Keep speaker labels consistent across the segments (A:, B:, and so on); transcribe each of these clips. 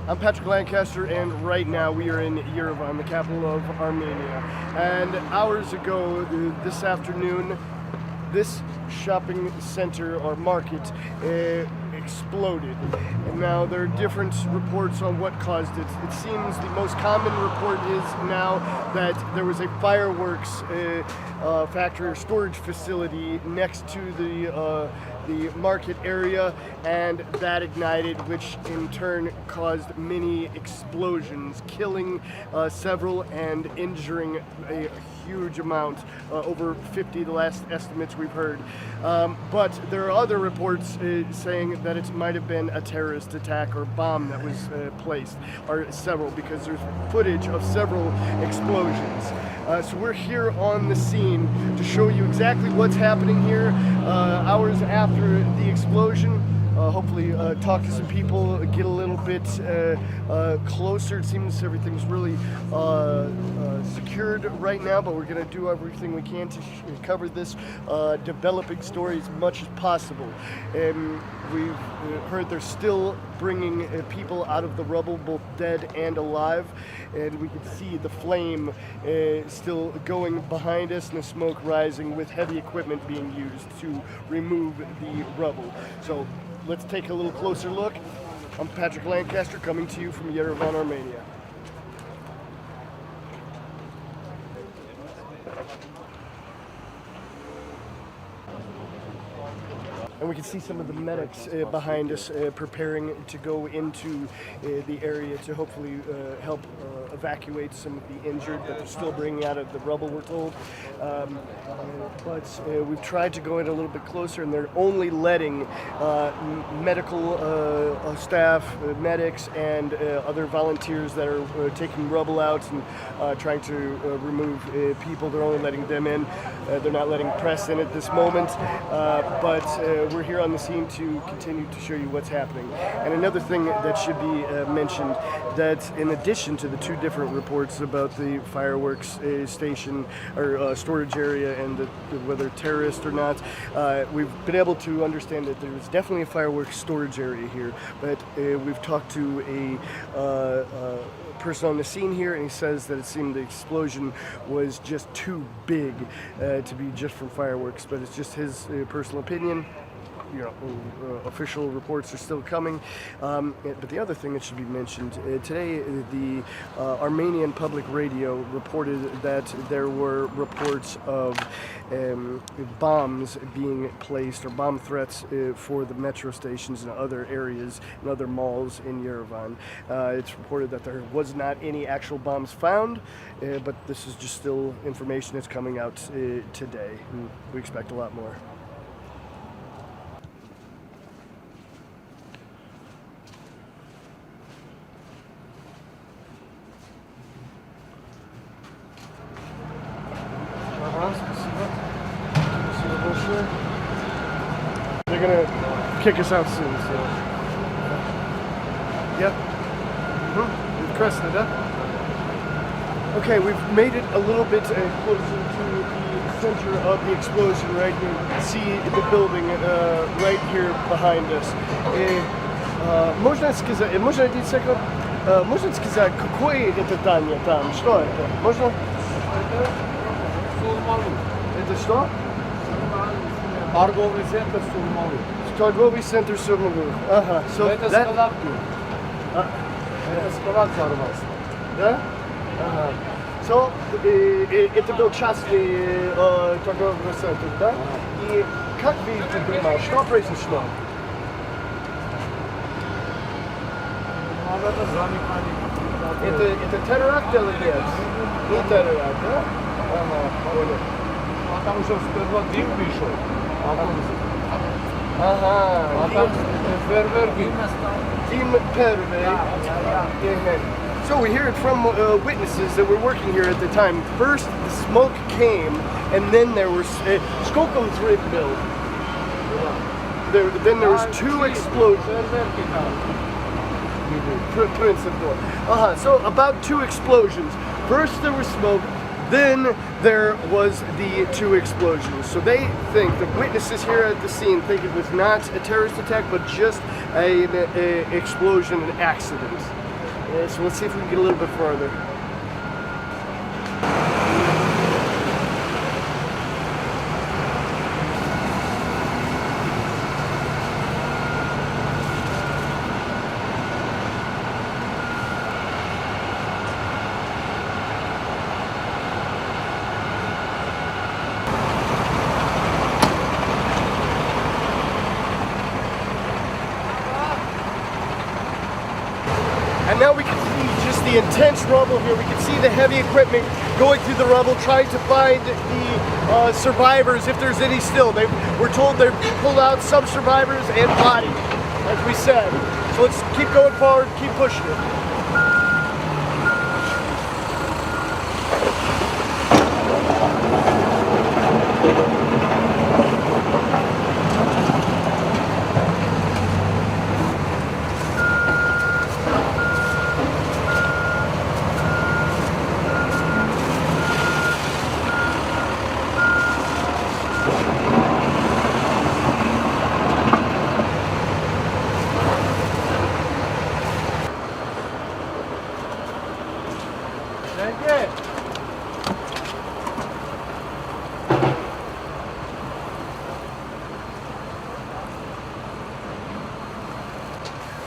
A: I'm Patrick Lancaster, and right now we are in Yerevan, the capital of Armenia. And hours ago, this afternoon, this shopping center or market exploded. And now there are different reports on what caused it. It seems the most common report is now that there was a fireworks factory or storage facility next to the market area, and that ignited, which in turn caused many explosions, killing several and injuring a huge amount, over 50 the last estimates we've heard. But there are other reports saying that it might have been a terrorist attack or bomb that was placed, or several, because there's footage of several explosions. So we're here on the scene to show you exactly what's happening here hours after the explosion. Hopefully talk to some people, get a little bit closer. It seems everything's really secured right now, but we're going to do everything we can to cover this developing story as much as possible. We've heard they're still bringing people out of the rubble, both dead and alive, and we can see the flame still going behind us and the smoke rising, with heavy equipment being used to remove the rubble. So let's take a little closer look. I'm Patrick Lancaster, coming to you from Yerevan, Armenia. And we can see some of the medics behind us preparing to go into the area to hopefully help evacuate some of the injured that they're still bringing out of the rubble, we're told. But we've tried to go in a little bit closer, and they're only letting medical staff, medics, and other volunteers that are taking rubble out and trying to remove people. They're only letting them in. They're not letting press in at this moment. But we're here on the scene to continue to show you what's happening. And another thing that should be mentioned, that in addition to the two different reports about the fireworks station or storage area and whether terrorist or not, we've been able to understand that there's definitely a fireworks storage area here, but we've talked to a person on the scene here, and he says that it seemed the explosion was just too big to be just from fireworks, but it's just his personal opinion. You know, official reports are still coming. But the other thing that should be mentioned, today the Armenian public radio reported that there were reports of bombs being placed, or bomb threats for the metro stations and other areas and other malls in Yerevan. It's reported that there was not any actual bombs found, but this is just still information that's coming out today, and we expect a lot more. They're gonna kick us out soon, so. Yep. We've crested, huh? Okay, we've made it a little bit closer to the center of the explosion right here. You can see the building right here behind us. Можно один секунд? Можно сказать, какое это здание там? Что это? Можно? Это что?
B: Торговый центр Сурмалу.
A: Торговый центр Сурмалу. Ага. So
B: это эскалатор. Это эскалатор взорвался.
A: Да? Ага. So, это был частный торговый центр, да? И как вы понимаете, что произошло? Это теракт или нет? Не теракт, да? Ага, понял.
B: А там уже сперва дым пришел.
A: Ага.
B: А там фейерверки.
A: Дым первый. So we hear it from witnesses that were working here at the time. First, the smoke came, and then there was сколько взрыв был? Then there was two explosions. So about two explosions. First there was smoke, then there was the two explosions. So they think, the witnesses here at the scene think it was not a terrorist attack, but just an explosion, an accident. So let's see if we can get a little bit further. And now we can see just the intense rubble here. We can see the heavy equipment going through the rubble, trying to find the survivors, if there's any still. We're told they've pulled out some survivors and bodies, as we said. So let's keep going forward, keep pushing it.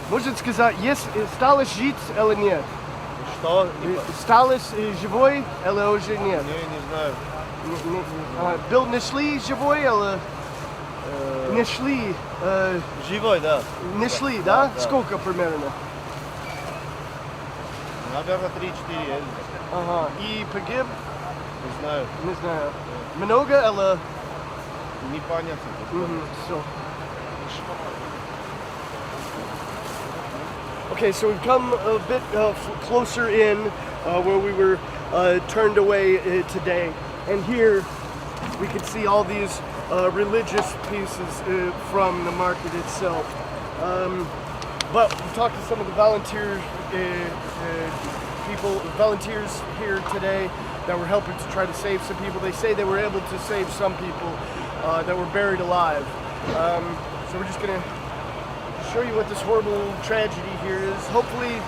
A: Может сказать, есть стало жить или нет?
C: Что?
A: Сталось живой или уже нет?
C: Не знаю.
A: Был нашли живой или нашли?
C: Живой, да.
A: Нашли, да?
C: Да.
A: Сколько примерно?
C: Наверное, 3-4.
A: Ага. И погиб?
C: Не знаю.
A: Не знаю. Много или?
C: Непонятно.
A: So. Okay, so we've come a bit closer in where we were turned away today. And here we can see all these religious pieces from the market itself. But we talked to some of the volunteers here today that were helping to try to save some people. They say they were able to save some people that were buried alive. So we're just gonna show you what this horrible tragedy here is. Hopefully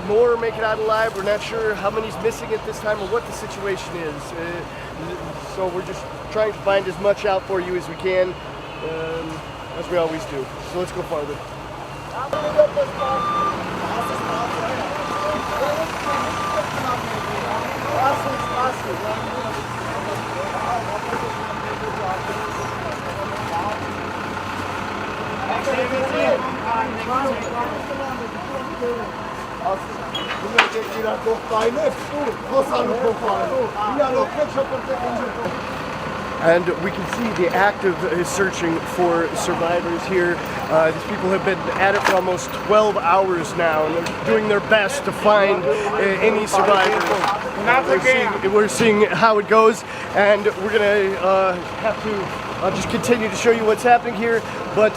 A: more make it out alive. We're not sure how many's missing at this time or what the situation is. So we're just trying to find as much out for you as we can, as we always do. So let's go farther. And we can see the active searching for survivors here. These people have been at it for almost 12 hours now, and they're doing their best to find any survivors. We're seeing how it goes, and we're gonna have to just continue to show you what's happening here, but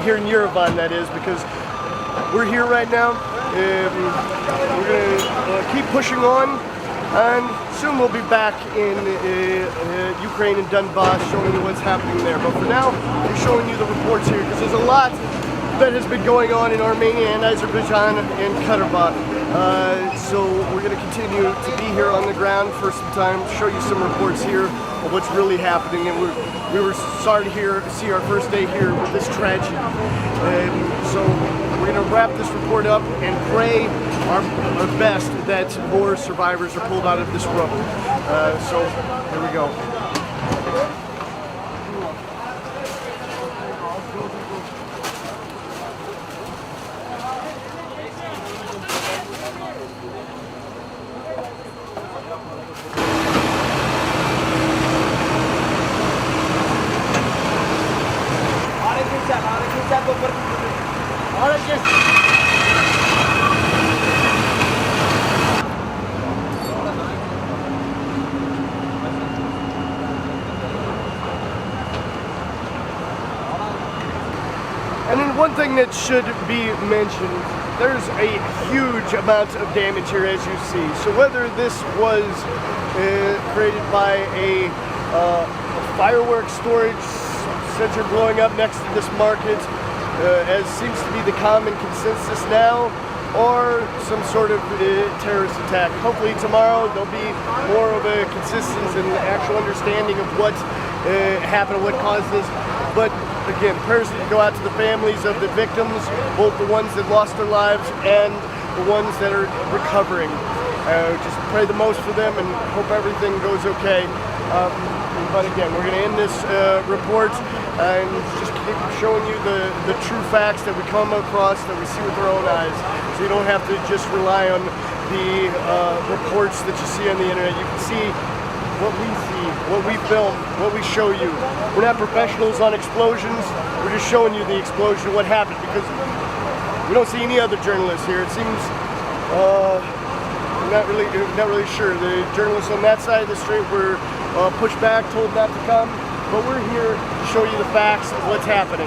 A: here in Yerevan, that is, because we're here right now. We're gonna keep pushing on, and soon we'll be back in Ukraine and Donbass, showing you what's happening there. But for now, we're showing you the reports here, because there's a lot that has been going on in Armenia and Azerbaijan and Karabakh. So we're going to continue to be here on the ground for some time, show you some reports here of what's really happening. And we were sorry to see our first day here with this tragedy. So we're going to wrap this report up and pray our best that more survivors are pulled out of this rubble. So here we go. And then one thing that should be mentioned, there's a huge amount of damage here, as you see. So whether this was created by a fireworks storage center blowing up next to this market, as seems to be the common consensus now, or some sort of terrorist attack. Hopefully tomorrow there'll be more of a consistency and actual understanding of what happened, what caused this. But again, prayers go out to the families of the victims, both the ones that lost their lives and the ones that are recovering. Just pray the most for them and hope everything goes okay. But again, we're going to end this report and just keep showing you the true facts that we come across, that we see with our own eyes. So you don't have to just rely on the reports that you see on the internet. You can see what we see, what we film, what we show you. We're not professionals on explosions. We're just showing you the explosion, what happened, because we don't see any other journalists here. It seems not really sure. The journalists on that side of the street were pushed back, told not to come, but we're here to show you the facts of what's happening.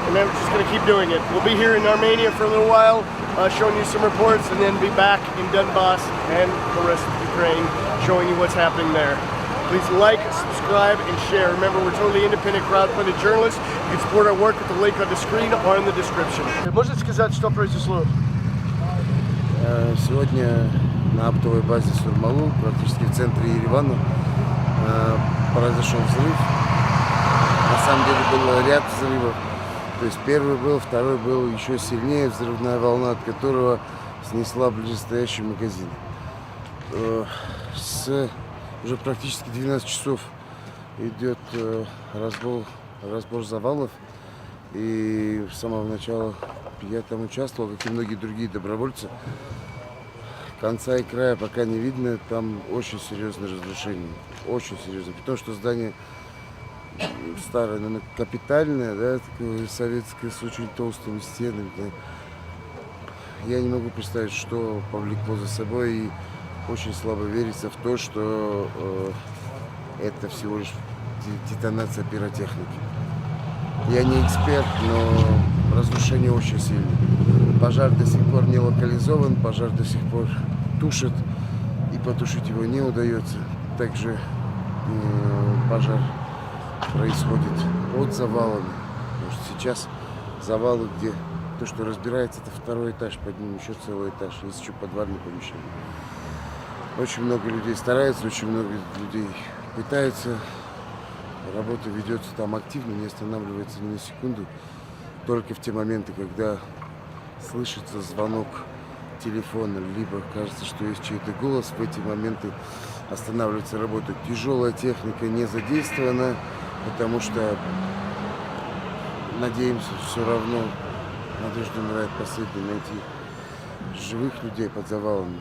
A: And then we're just going to keep doing it. We'll be here in Armenia for a little while, showing you some reports, and then be back in Donbass and the rest of Ukraine, showing you what's happening there. Please like, subscribe, and share. Remember, we're totally independent, crowdfunded journalists. You can support our work with the link on the screen or in the description. Можете сказать, что произошло?
D: Сегодня на оптовой базе Сурмалу, практически в центре Еревана, произошел взрыв. На самом деле был ряд взрывов. То есть первый был, второй был еще сильнее, взрывная волна, от которого снесла близлежащий магазин. Уже практически 12 часов идет разбор завалов. И с самого начала я там участвовал, как и многие другие добровольцы. Конца и края пока не видно, там очень серьезное разрушение, очень серьезное. Потому что здание старое, наверное, капитальное, да, такое советское, с очень толстыми стенами. Да. Я не могу представить, что повлекло за собой, и очень слабо верится в то, что это всего лишь детонация пиротехники. Я не эксперт, но разрушение очень сильное. Пожар до сих пор не локализован, пожар до сих пор тушат, и потушить его не удается. Также пожар происходит под завалами, потому что сейчас завалы, где то, что разбирается, это второй этаж, под ним еще целый этаж, есть еще подвальные помещения. Очень много людей стараются, очень много людей пытаются. Работа ведется там активно, не останавливается ни на секунду. Только в те моменты, когда слышится звонок телефона, либо кажется, что есть чей-то голос, в эти моменты останавливается работа. Тяжелая техника не задействована, потому что, надеемся, все равно надежда умирает последней, найти живых людей под завалами.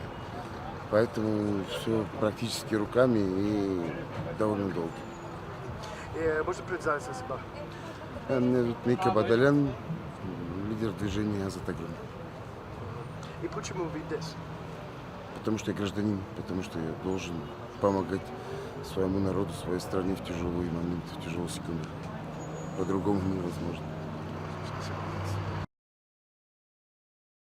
D: Поэтому все практически руками и довольно долго.
A: Можно представиться себя?
D: Меня зовут Мика Бадалян, лидер движения «Автор».
A: И почему вы здесь?
D: Потому что я гражданин, потому что я должен помогать своему народу, своей стране в тяжелые моменты, в тяжелые секунды. По-другому невозможно.